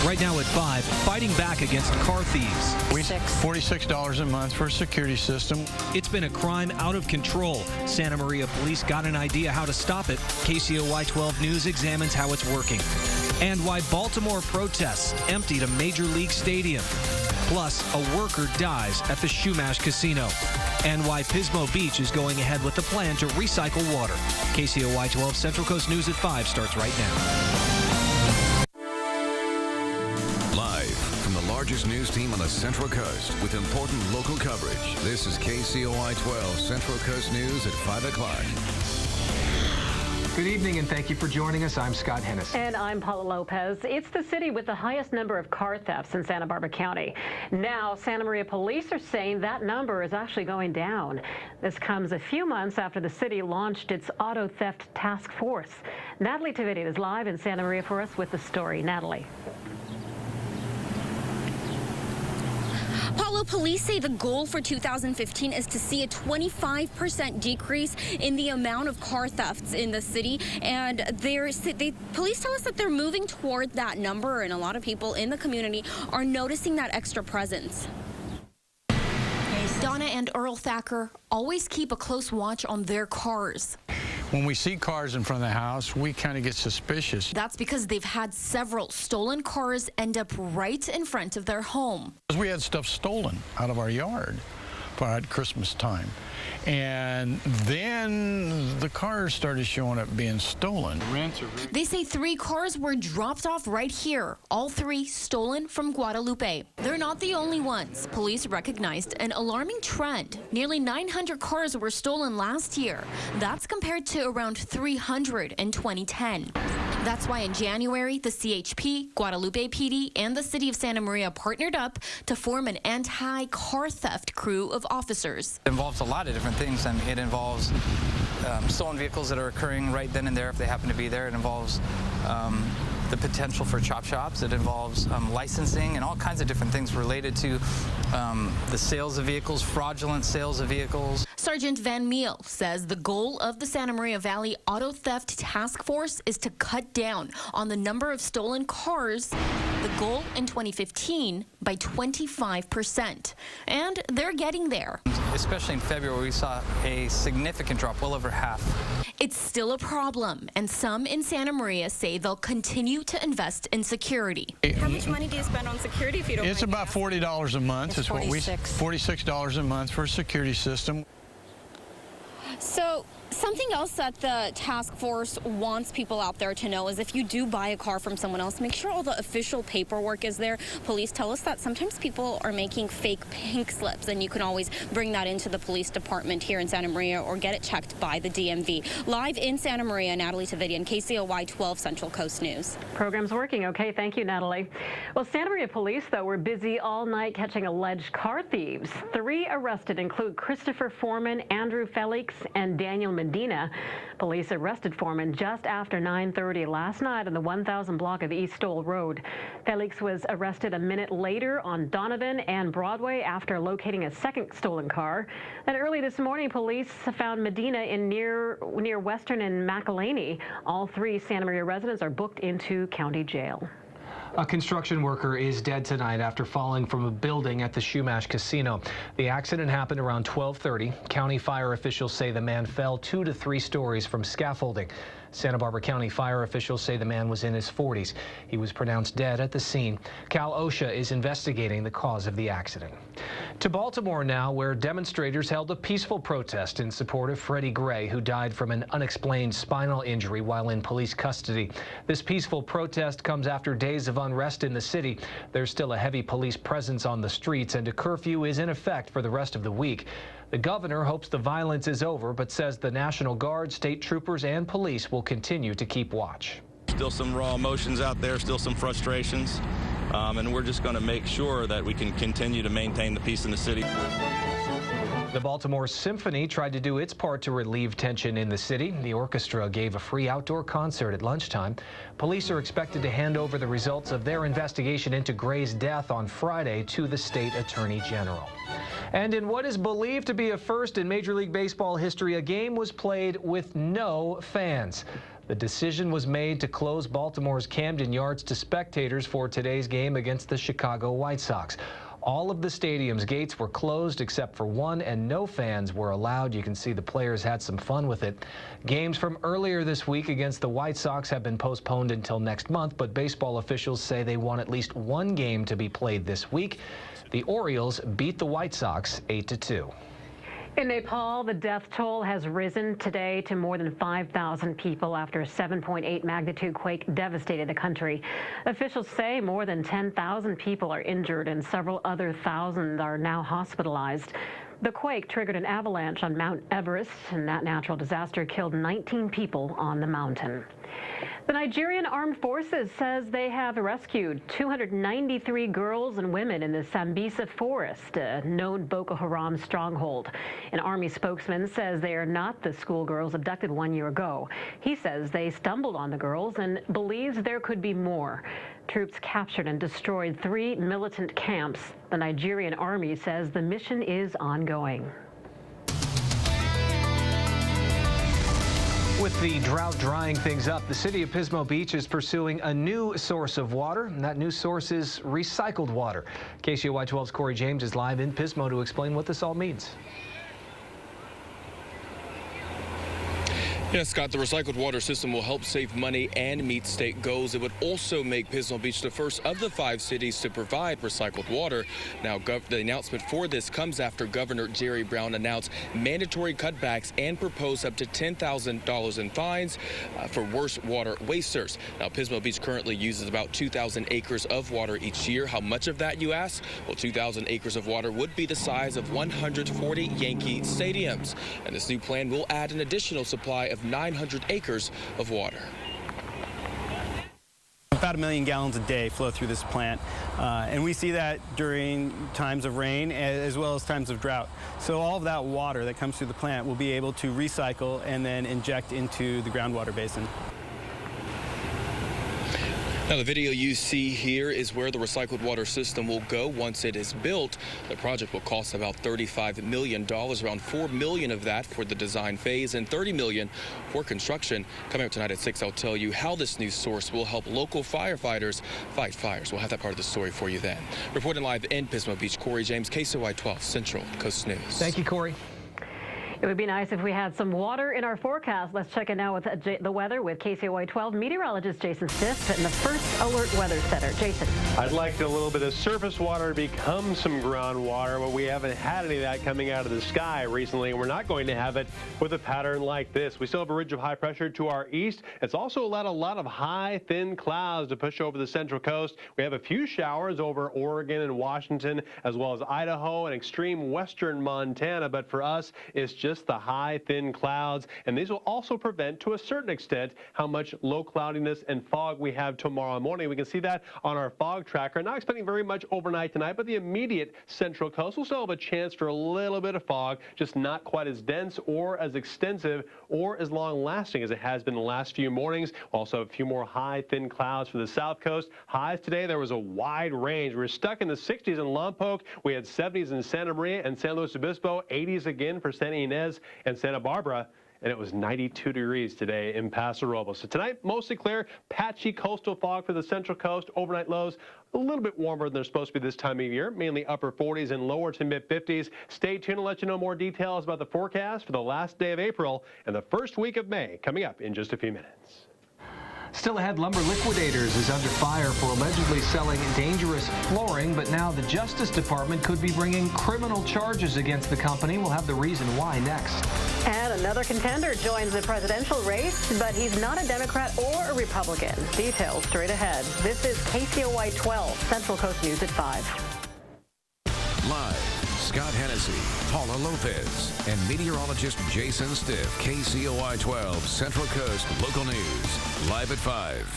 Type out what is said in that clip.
Right now at 5, fighting back against car thieves. $46 a month for a security system. It's been a crime out of control. Santa Maria police got an idea how to stop it. KCOY 12 News examines how it's working. And why Baltimore protests emptied a Major League stadium. Plus, a worker dies at the Shumash Casino. And why Pismo Beach is going ahead with a plan to recycle water. KCOY 12 Central Coast News at 5 starts right now. Live from the largest news team on the Central Coast with important local coverage, this is KCOY 12 Central Coast News at 5 o'clock. Good evening, and thank you for joining us. I'm Scott Hennessy. And I'm Paula Lopez. It's the city with the highest number of car thefts in Santa Barbara County. Now, Santa Maria police are saying that number is actually going down. This comes a few months after the city launched its auto theft task force. Natalie Tavidian is live in Santa Maria for us with the story. Natalie. Paulo, police say the goal for 2015 is to see a 25% decrease in the amount of car thefts in the city. And police tell us that they're moving toward that number, and a lot of people in the community are noticing that extra presence. Donna and Earl Thacker always keep a close watch on their cars. When we see cars in front of the house, we kind of get suspicious. That's because they've had several stolen cars end up right in front of their home. We had stuff stolen out of our yard at Christmas time. And then the cars started showing up being stolen. They say 3 cars were dropped off right here, all 3 stolen from Guadalupe. They're not the only ones. Police recognized an alarming trend. Nearly 900 cars were stolen last year. That's compared to around 300 in 2010. That's why in January, the CHP, Guadalupe PD, and the city of Santa Maria partnered up to form an anti-car theft crew of officers. It involves a lot of different things. It involves stolen vehicles that are occurring right then and there if they happen to be there. It involves the potential for chop shops. It involves licensing and all kinds of different things related to the sales of vehicles, fraudulent sales of vehicles. Sergeant Van Meel says the goal of the Santa Maria Valley Auto Theft Task Force is to cut down on the number of stolen cars, the goal in 2015 by 25%. And they're getting there. Especially in February, we saw a significant drop, well over half. It's still a problem, and some in Santa Maria say they'll continue to invest in security. How much money do you spend on security if you don't mind? It's about $40 a month. It's $46 a month for a security system. So something else that the task force wants people out there to know is if you do buy a car from someone else, make sure all the official paperwork is there. Police tell us that sometimes people are making fake pink slips, and you can always bring that into the police department here in Santa Maria or get it checked by the DMV. Live in Santa Maria, Natalie Tavidian, KCOY 12 Central Coast News. Program's working. Okay, thank you, Natalie. Well, Santa Maria police, though, were busy all night catching alleged car thieves. 3 arrested include Christopher Foreman, Andrew Felix, and Daniel Medina. Police arrested Foreman just after 9:30 last night on the 1000 block of East Stoll Road. Felix was arrested a minute later on Donovan and Broadway after locating a second stolen car. And early this morning, police found Medina in near Western and McElhaney. All 3 Santa Maria residents are booked into county jail. A construction worker is dead tonight after falling from a building at the Shumash Casino. The accident happened around 12:30. County fire officials say the man fell 2 to 3 stories from scaffolding. Santa Barbara County fire officials say the man was in his 40s. He was pronounced dead at the scene. Cal OSHA is investigating the cause of the accident. To Baltimore now, where demonstrators held a peaceful protest in support of Freddie Gray, who died from an unexplained spinal injury while in police custody. This peaceful protest comes after days of unrest in the city. There's still a heavy police presence on the streets, and a curfew is in effect for the rest of the week. The governor hopes the violence is over, but says the National Guard, state troopers, and police will continue to keep watch. Still some raw emotions out there, still some frustrations, and we're just going to make sure that we can continue to maintain the peace in the city. The Baltimore Symphony tried to do its part to relieve tension in the city. The orchestra gave a free outdoor concert at lunchtime. Police are expected to hand over the results of their investigation into Gray's death on Friday to the state attorney general. And in what is believed to be a first in Major League Baseball history, a game was played with no fans. The decision was made to close Baltimore's Camden Yards to spectators for today's game against the Chicago White Sox. All of the stadium's gates were closed except for one, and no fans were allowed. You can see the players had some fun with it. Games from earlier this week against the White Sox have been postponed until next month, but baseball officials say they want at least one game to be played this week. The Orioles beat the White Sox 8-2. In Nepal, the death toll has risen today to more than 5,000 people after a 7.8 magnitude quake devastated the country. Officials say more than 10,000 people are injured and several other thousands are now hospitalized. The quake triggered an avalanche on Mount Everest, and that natural disaster killed 19 people on the mountain. The Nigerian Armed Forces says they have rescued 293 girls and women in the Sambisa Forest, a known Boko Haram stronghold. An Army spokesman says they are not the schoolgirls abducted 1 year ago. He says they stumbled on the girls and believes there could be more. Troops captured and destroyed 3 militant camps. The Nigerian Army says the mission is ongoing. With the drought drying things up, the city of Pismo Beach is pursuing a new source of water, and that new source is recycled water. KCOY 12's Corey James is live in Pismo to explain what this all means. Yes, Scott, the recycled water system will help save money and meet state goals. It would also make Pismo Beach the first of the 5 cities to provide recycled water. Now, the announcement for this comes after Governor Jerry Brown announced mandatory cutbacks and proposed up to $10,000 in fines for worst water wasters. Now, Pismo Beach currently uses about 2,000 acres of water each year. How much of that, you ask? Well, 2,000 acres of water would be the size of 140 Yankee stadiums. And this new plan will add an additional supply of 900 acres of water. About 1 million gallons a day flow through this plant, and we see that during times of rain as well as times of drought. So all of that water that comes through the plant will be able to recycle and then inject into the groundwater basin. Now, the video you see here is where the recycled water system will go once it is built. The project will cost about $35 million, around $4 million of that for the design phase and $30 million for construction. Coming up tonight at 6, I'll tell you how this new source will help local firefighters fight fires. We'll have that part of the story for you then. Reporting live in Pismo Beach, Corey James, KCOY 12 Central Coast News. Thank you, Corey. It would be nice if we had some water in our forecast. Let's check it now with the weather with KCOY 12 meteorologist Jason Stiff in the First Alert Weather Center. Jason. I'd like a little bit of surface water to become some groundwater, but we haven't had any of that coming out of the sky recently, and we're not going to have it with a pattern like this. We still have a ridge of high pressure to our east. It's also allowed a lot of high, thin clouds to push over the central coast. We have a few showers over Oregon and Washington, as well as Idaho and extreme western Montana, but for us, it's just the high, thin clouds, and these will also prevent, to a certain extent, how much low cloudiness and fog we have tomorrow morning. We can see that on our fog tracker. Not expecting very much overnight tonight, but the immediate central coast will still have a chance for a little bit of fog, just not quite as dense or as extensive or as long-lasting as it has been the last few mornings. Also, a few more high, thin clouds for the south coast. Highs today, there was a wide range. We were stuck in the 60s in Lompoc. We had 70s in Santa Maria and San Luis Obispo, 80s again for Santa Ynez and Santa Barbara, and it was 92 degrees today in Paso Robles. So tonight, mostly clear, patchy coastal fog for the central coast. Overnight lows a little bit warmer than they're supposed to be this time of year, mainly upper 40s and lower to mid 50s. Stay tuned to let you know more details about the forecast for the last day of April and the first week of May coming up in just a few minutes. Still ahead, Lumber Liquidators is under fire for allegedly selling dangerous flooring, but now the Justice Department could be bringing criminal charges against the company. We'll have the reason why next. And another contender joins the presidential race, but he's not a Democrat or a Republican. Details straight ahead. This is KCOY 12, Central Coast News at 5. Live, Scott Hennessy, Paula Lopez, and meteorologist Jason Stiff. KCOY 12 Central Coast Local News. Live at 5.